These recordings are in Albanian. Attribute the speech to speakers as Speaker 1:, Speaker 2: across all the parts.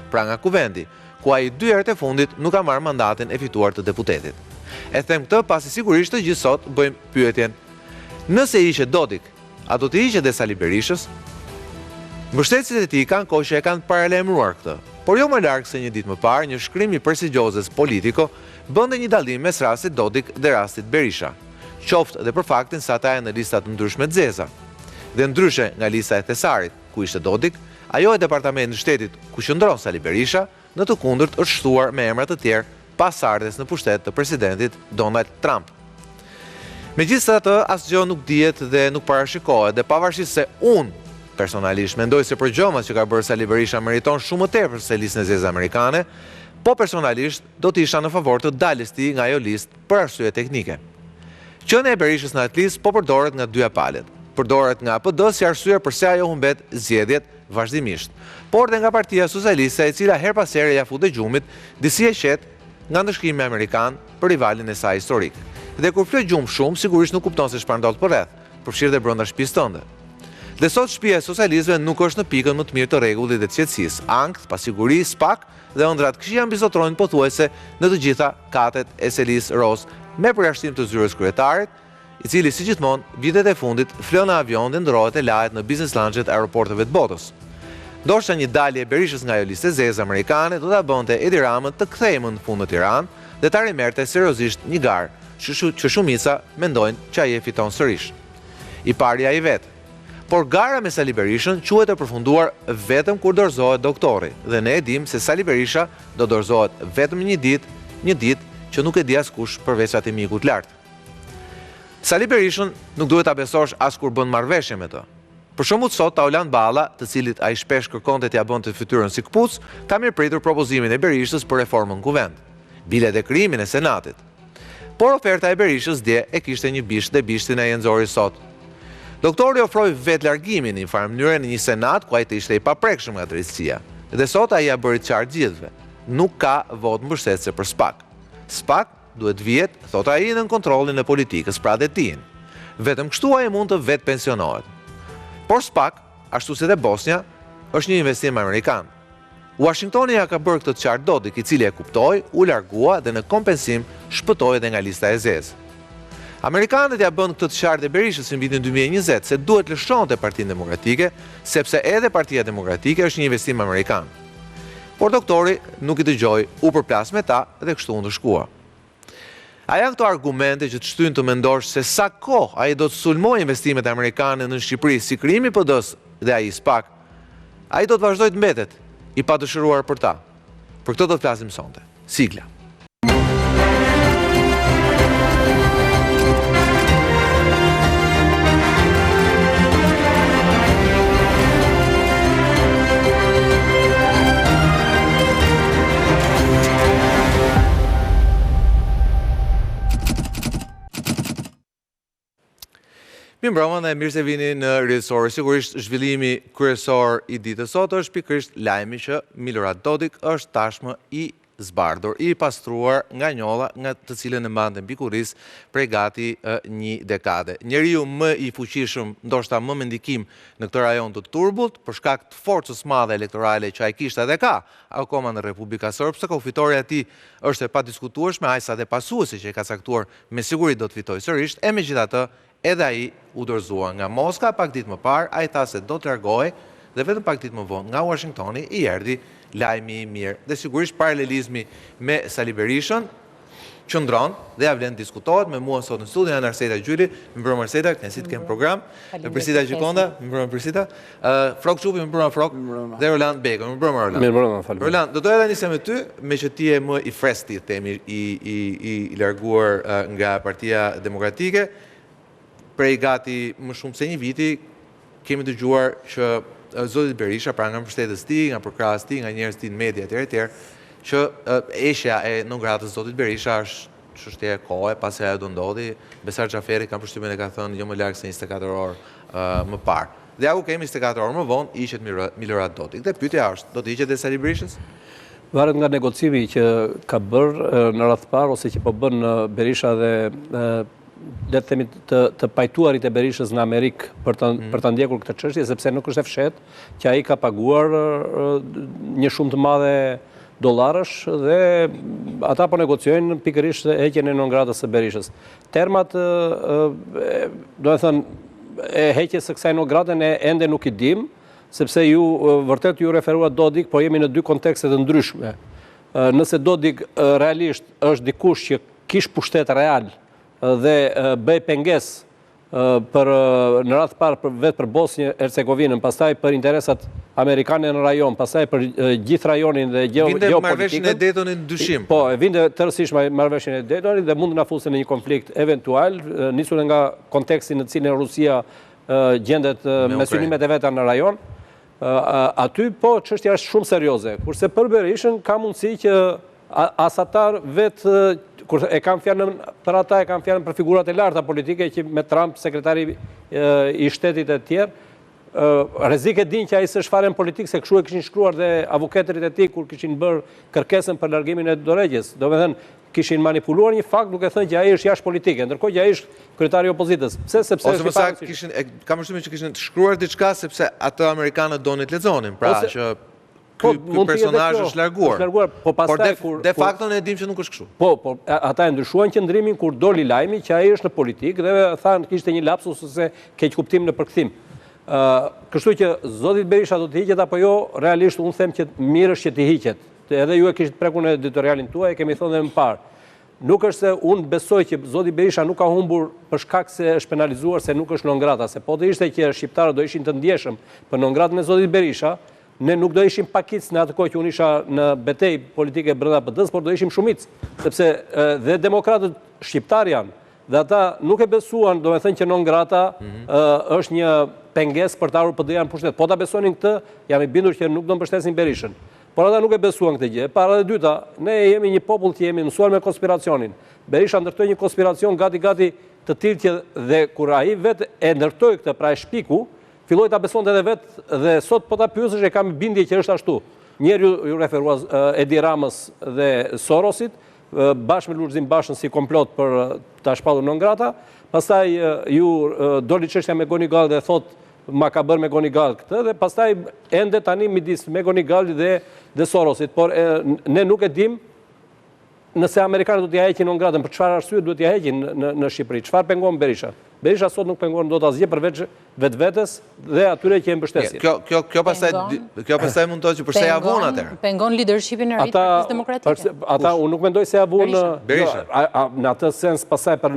Speaker 1: pra nga kuvendi, ku ai 2 herët e fundit nuk ka marrë mandatin e fituar të deputetit. E them këtë pasi sigurisht të gjithë sot bëjmë pyetjen: nëse ishe Dodik, a do të ishe dhe Sali Berishës? Mbështetësit e tij kanë kohë që e kanë paralajmëruar këtë, por jo më larg se një ditë më parë, një shkrim i prestigjozes Politico bënte një dallim mes rastit Dodik dhe rastit Berisha, qoftë dhe për faktin se ata janë në lista të ndryshme të zeza. Dhe ndryshe nga lista e Thesarit, ku ishte Dodik, ajo e Departamentit të Shtetit, ku qëndron Sali Berisha, në të kundërt është shtuar me emra të tjerë pas ardhes në pushtet të presidentit Donald Trump. Megjithatë, asgjë nuk dihet dhe nuk parashikohet, dhe pavarësisht se unë personalisht mendoj se përgjomat që ka bërë Sali Berisha meriton shumë më tepër se listën e zezë amerikane, po personalisht do të isha në favor të daljes tij nga ajo listë për arsye teknike. Qenia e Berishës në atë listë po përdoret nga dyja palët. Përdoret nga PD si arsye pse ajo humbet zgjedhjet vazhdimisht, por dhe nga Partia Socialiste, e cila her pas here ja futet gjumit disi e qetë nga ndëshkimi amerikan për rivalin e saj historik. Dhe kur flet gjumë shumë, sigurisht nuk kupton se çfarë ndodh përreth, përfshirë dhe brenda shtëpisë tënde. Dhe sot shtëpia e socialistëve nuk është në pikën më të mirë të rregullit dhe të qetësisë. Ankth, pasiguri, spak dhe ëndrat këqija mbizotrojnë pothuajse në të gjitha katet e selisë Ros, me përjashtim të zyrës kryetarit, i cili si gjithmonë vitet e fundit flën në avion dhe ndrohet e lahet në business lounge-et e aeroporteve të botës. Ndoshta një dalje e Berishës nga ajo listë zezë amerikane do ta bënte Edi Ramën të kthehej në fund në Tiranë dhe ta rimerte seriozisht një garë që shumica mendojnë që ai e fiton sërish. I pari ai vetë. Por gara me Sali Berishën quhet e përfunduar vetëm kur dorëzohet doktori, dhe ne e dim se Sali Berisha do dorëzohet vetëm një ditë që nuk e di askush përveç atij mikut lart. Sali Berishën nuk duhet ta besosh as kur bën marrëveshje me të. Për shembull sot Taulan Balla, të cilit ai shpesh kërkonte t'ia bënte fytyrën si kpuc, ka mirëpritur propozimin e Berishës për reformën kuvend, bile dhe krijimin e Senatit. Por oferta e Berishës dje e kishte një bisht dhe bishtin e nxori sot. Doktori ofroi vetë largimin në një farë mënyrë në një senat ku ai të ishte i paprekshëm nga drejtësia. Dhe sot ai ia bëri qartë gjithëve. Nuk ka votë mbështetëse për SPAK. SPAK duhet vihet, thot ai, në kontrollin e politikës, pra dhe tin. Vetëm kështu ai mund të vetë pensionohet. Por SPAK, ashtu si dhe Bosnia, është një investim amerikan. Washingtoni ja ka bërë këtë të qartë Dodik, i cili e kuptoi, u largua dhe në kompensim shpëtoi edhe nga lista e zezë. Amerikanët ja bën këtë të qartë e Berishës në vitin 2020 se duhet lëshonte Partinë Demokratike, sepse edhe Partia Demokratike është një investim amerikan. Por doktori nuk i dëgjoi, u përplas me ta dhe kështu u ndëshkua. A janë këto argumente që të shtyjnë të mendosh se sa kohë ai do të sulmojë investimet amerikane në Shqipëri si krijimi i PD-s dhe ai SPAK? Ai do të vazhdojë të mbetet i padëshiruar për ta. Për këtë do të flasim sonte. Sigla. Mirëmbrëma dhe mirë se vini në Rrjedhësor. Sigurisht zhvillimi kryesor i ditës sot është pikërisht lajmi që Milorad Dodik është tashmë i zbardhur, i pastruar nga njolla nga të cilën e mbante mbikurisë prej gati një dekade. Njeriu më i fuqishëm, ndoshta më me ndikim në këtë rajon të turbullt, për shkak të forcës madhe elektorale që ai kishte dhe ka akoma në Republika Srpske, ku fitoria e tij është e padiskutueshme, aq sa dhe pasuesi që e ka caktuar me siguri do të fitojë sërish, e megjithatë edhe ai u dorëzua nga Moska. Pak ditë më parë ai tha se do të largohej dhe vetëm pak ditë më vonë nga Washingtoni i erdhi lajmi i mirë. Dhe sigurisht paralelizmi me Sali Berishën qëndron dhe ja vlen diskutohet. Me mua sot në studio janë Arseta Gjyli, mirëmbrëma Arseta, kënaqësi të kem program. Prisita Gjikonda, mirëmbrëma Prisita. Frok Çupi, mirëmbrëma Frok. Dhe Roland Beko, mirëmbrëma Roland.
Speaker 2: Mirëmbrëma, falem.
Speaker 1: Roland, do doja ta nisem me ty, me që ti je më i freskët, themi, i larguar nga Partia Demokratike. Prej gati më shumë se një viti, kemi dëgjuar që zoti Berisha, pra nga mbështetës tij, nga përkrahës tij, nga njerëz tij në media etj, që eshja e non gratës zotit Berisha është çështje e kohe, pasi ajo do ndodhi. Besar Xhaferi kam përshtypjen e ka thënë jo më larg se 24 orë më parë. Dhe aku kemi 24 orë më vonë, ishet Milorad Dodik. Dhe pyetja është, do të hiqet dhe Sali Berishës?
Speaker 2: Varet nga negocimi që ka bërë në radhë parë ose që po bën Berisha dhe le të themi të pajtuarit e Berishës në Amerikë për të ndjekur këtë çështje, sepse nuk është e fshehtë që ai ka paguar një shumë të madhe dollarësh dhe ata po negociojnë pikërisht heqjen e non gratës së Berishës. Termat, do të thënë, e heqjes së kësaj non grate ne ende nuk i dim, sepse ju vërtet ju referuat Dodik, por jemi në dy kontekste të ndryshme. Nëse Dodik realisht është dikush që kish pushtet real dhe bëj penges në radhë parë vetë për Bosnjë Hercegovinën, pastaj për interesat amerikane në rajon, pastaj për gjithë rajonin dhe geopolitikën.
Speaker 1: Vinde marrëveshjen e Daytonit në dyshim.
Speaker 2: Po, vinde tërësisht marrëveshjen e Daytonit dhe mund të na fusen në një konflikt eventual, nisur nga konteksti në cilin Rusia gjendet me synimet e veta në rajon. Aty po çështja është shumë serioze, kurse për Berishën ka mundësi që asatar vetë kur e kam fjalën për ata, e kam fjalën për figurat e larta politike që me Trump, sekretari i shtetit e tjerë, rrezik e din që ai s'është fare në politikë, se kështu e kishin shkruar dhe avukatërit e tij kur kishin bërë kërkesën për largimin e Dorëgjës. Domethënë kishin manipuluar një fakt duke thënë që ai është jashtë politike, ndërkohë që ai është kryetari i opozitës. Sepse
Speaker 1: ose më saktë kishin kam përshtypjen që kishin shkruar diçka sepse atë amerikanët donin të lexonin, pra që ky personazh është larguar.
Speaker 2: Po pastaj
Speaker 1: kur de facto ne dimë që nuk është kështu.
Speaker 2: Po, ata e ndryshuan qendrimin kur doli lajmi që ai është në politikë dhe thanë kishte një lapsus ose keq kuptim në përkthim. Kështu që zoti Berisha do të hiqet apo jo, realisht unë them që mirë është që të hiqet. Edhe ju e kishit prekur në editorialin tuaj, kemi thënë dhe më parë. Nuk është se unë besoj që zoti Berisha nuk ka humbur për shkak se është penalizuar se nuk është non grata, se po të ishte që shqiptarët do ishin të ndjeshëm për non gratën e zotit Berisha, ne nuk do ishim pakic në atë kohë që unë isha në betejë politike brenda PD-s, por do ishim shumic, sepse dhe demokratët shqiptar janë, dhe ata nuk e besuan, do me thënë që non grata është një penges për të ardhur PD-ja në pushtet. Po ta besonin këtë, jam i bindur që nuk do mbështesin Berishën. Por ata nuk e besuan këtë gjë. Para dhe dyta, ne jemi një popull që jemi mësuar me konspiracionin. Berisha ndërtoi një konspiracion gati të tillë që dhe kur ai vetë e ndërtoi këtë, pra e shpiku, filloi ta besonte edhe vetë dhe sot po ta pyesësh e kam bindje që është ashtu. Njëri ju referua Edi Ramës dhe Sorosit, bashkë me Lulzim Bashën si komplot për ta shpallur non grata. Pastaj ju doli çështja me Goni Galli dhe thotë ma ka bërë me Goni Galli këtë dhe pastaj ende tani midis me Goni Galli dhe Sorosit, por ne nuk e dim nëse amerikanët do t'ja heqin non gratën, për çfarë arsye duhet t'ja heqin në Shqipëri, çfarë pengon Berisha? Berisha sot nuk pengon dot asgjë përveç vetvetes dhe atyre që e mbështesin.
Speaker 1: Kjo pastaj mund të thotë që pse ja vun atëherë.
Speaker 3: Pengon leadershipin e ri të Partisë Demokratike.
Speaker 2: Ata unë nuk mendoj se ja vun
Speaker 1: Berisha.
Speaker 2: Në atë sens pastaj për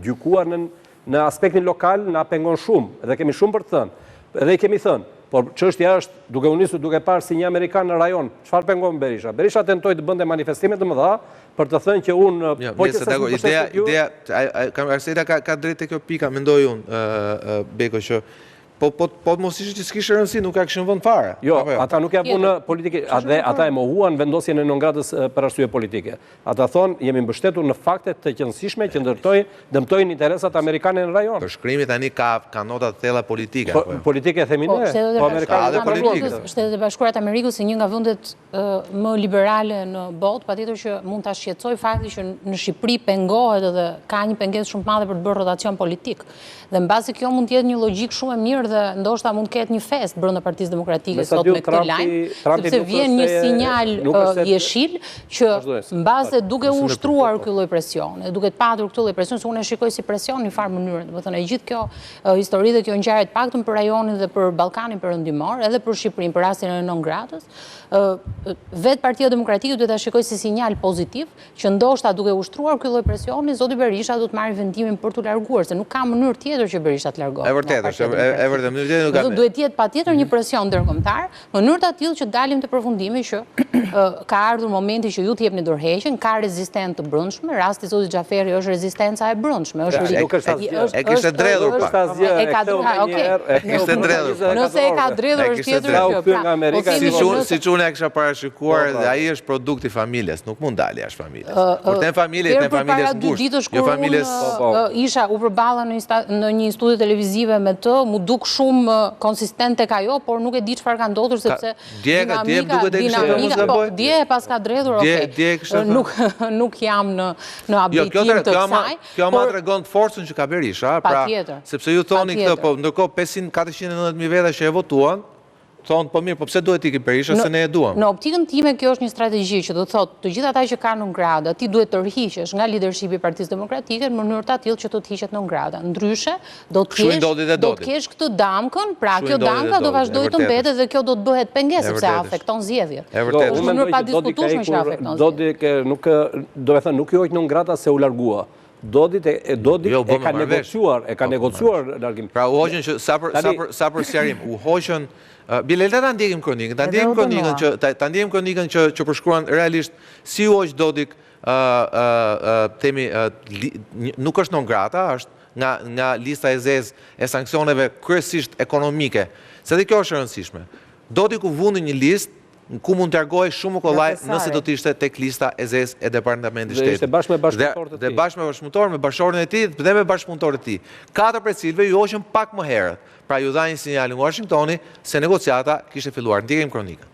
Speaker 2: gjykuar në aspektin lokal na pengon shumë, edhe kemi shumë për të thënë. Edhe i kemi thënë, por çështja është duke u nisur duke parë si një amerikan në rajon, çfarë pengon Berisha? Berisha tentoi të bënte manifestime të mëdha për të thënë që unë
Speaker 1: po që sa ideja kam Arseta ka drejtë te kjo pika, mendoj unë Beko që po mos ishte që s'kishte rëndësi, nuk ka kishin vënë fare.
Speaker 2: Jo, ata nuk ja punë politike, ata e mohuan vendosjen e non gratës për arsye politike. Ata thonë jemi mbështetur në fakte të qëndësishme që dëmtojnë interesat amerikane në rajon.
Speaker 1: Për shkrimi tani ka nota të thella politike.
Speaker 2: Politike themi ne, po amerikanët.
Speaker 3: Shtetet e Bashkuara të Amerikës si një nga vendet më liberale në botë, patjetër që mund ta shqetësoj fakti që në Shqipëri pengohet edhe ka një pengesë shumë të madhe për të bërë rotacion politik. Dhe mbasi kjo mund të jetë një logjik shumë e mirë dhe ndoshta mund të ketë një fest brenda Partisë Demokratike sot me këtë lajm, sepse vjen një sinjal jeshil që mbase duke u ushtruar ky lloj presioni, duke patur këtë lloj presioni, se unë e shikoj si presion në një farë mënyrë. Domethënë e gjithë kjo histori dhe kjo ngjarje të paktën për rajonin dhe për Ballkanin Perëndimor, edhe për Shqipërinë për rastin e non gratës, vetë Partia Demokratike duhet ta shikoj si sinjal pozitiv që ndoshta duke ushtruar ky lloj presioni, zoti Berisha do të marrë vendimin për t'u larguar, se nuk ka mënyrë tjetër që Berisha të largohet.
Speaker 1: E vërtetë,
Speaker 3: duhet jetë patjetër një presion ndërkombëtar, në mënyrë të tillë që dalim të përfundimi që ka ardhur momenti që ju të jepni dorëheqjen, ka rezistencë të brendshme, rasti i zotit Xhaferi është rezistenca e brendshme,
Speaker 1: e kishte dredhur pak.
Speaker 3: Nëse e ka dredhur është tjetër gjë.
Speaker 1: Siç unë Unë e kisha parashikuar dhe ai është produkt i familjes, nuk mund dalë jashtë familjes. Kur të familje, të familjes ngushtë, jo familjes.
Speaker 3: Isha u përballa në një studio televizive me të, mu duk shumë konsistent tek ajo, por nuk e di çfarë ka ndodhur sepse dje e pas ka dredhur, nuk jam në update të kësaj.
Speaker 1: Kjo ma tregon forcën që ka Berisha, pra sepse ju thoni këtë, po ndërkohë 490.000 veta që e votuan, thonë, po mirë, po pse duhet t'i Berisha se ne e duam?
Speaker 3: Në optikën time, kjo është një strategji që do të thotë, të gjithë ata që kanë në ngrada, ti duhet të rrhiqesh nga leadershipi i Partisë Demokratike në mënyrë të tillë që të hiqet në ngrada. Ndryshe, do të kesh këtë damkën, pra kjo damka do vazhdoj të mbetet dhe kjo do të bëhet pengesë sepse afekton zgjedhjet.
Speaker 1: Është
Speaker 3: në mënyrë pa diskutueshme që afekton zgjedhjet.
Speaker 2: Do të thënë, nuk i hoq në ngrada se u largua. Dodit e ka negociuar largim.
Speaker 1: Pra u hoqën që sa për sqarim, u hoqën Bilelte ta ndjekim kronikën që përshkruan realisht si u hoq Dodik temi nuk është non grata, është nga lista e zezë e sanksioneve kryesisht ekonomike. Se dhe kjo është e rëndësishme. Dodik u vundi një listë ku mund të largohej shumë kollaj nëse do të ishte tek lista e zezë e Departamentit Shtetit.
Speaker 2: Dhe ishte bashkë me bashkëpunëtorët e tij.
Speaker 1: Dhe bashkë me bashkëpunëtorët, me bashkëshortin e tij dhe me bashkëpunëtorët e tij. 4 prej cilëve ju hoqën pak më herët. Pra ju dha një sinjal nga Washingtoni se negociata kishte filluar. Ndjekim kronikën.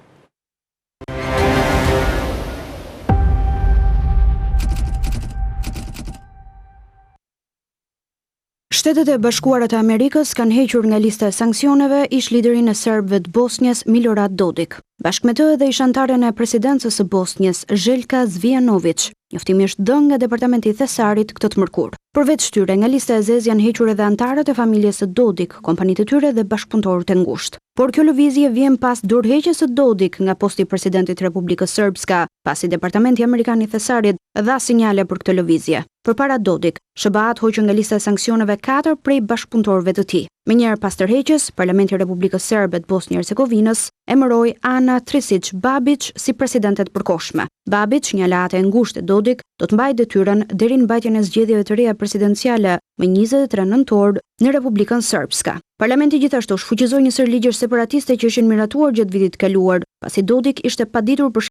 Speaker 4: Shtetet e Bashkuara të Amerikës kanë hequr nga lista e sanksioneve ish liderin e serbëve të Bosnjës Milorad Dodik. Bashkë me të edhe ish antaren e presidencës së Bosnjës Željka Zvijanović. Njoftimi është dhënë nga Departamenti i Thesarit këtë të mërkur. Përveç tyre, nga lista e zezë janë hequr edhe antarët e familjes së Dodik, kompanitë e tyre dhe bashkëpunëtorët e ngushtë. Por kjo lëvizje vjen pas dorëheqjes së Dodik nga posti i presidentit të Republikës Srpska, pasi Departamenti Amerikan i Thesarit dha sinjale për këtë lëvizje. Përpara Dodik, SBA-t hoqën nga lista e sanksioneve 4 prej bashkëpunëtorëve të tij. Menjëherë pas tërheqjes, Parlamenti i Republikës Serbe të Bosnjë Hercegovinës emëroi Ana Trisic Babić si presidente të përkohshme. Babić, një aleate e ngushtë e Dodik, do të mbajë detyrën deri në mbajtjen e zgjedhjeve të reja presidenciale më 23 nëntor në Republikën Srpska. Parlamenti gjithashtu shfuqizoi një sër ligjesh separatiste që ishin miratuar gjatë vitit të kaluar, pasi Dodik ishte paditur për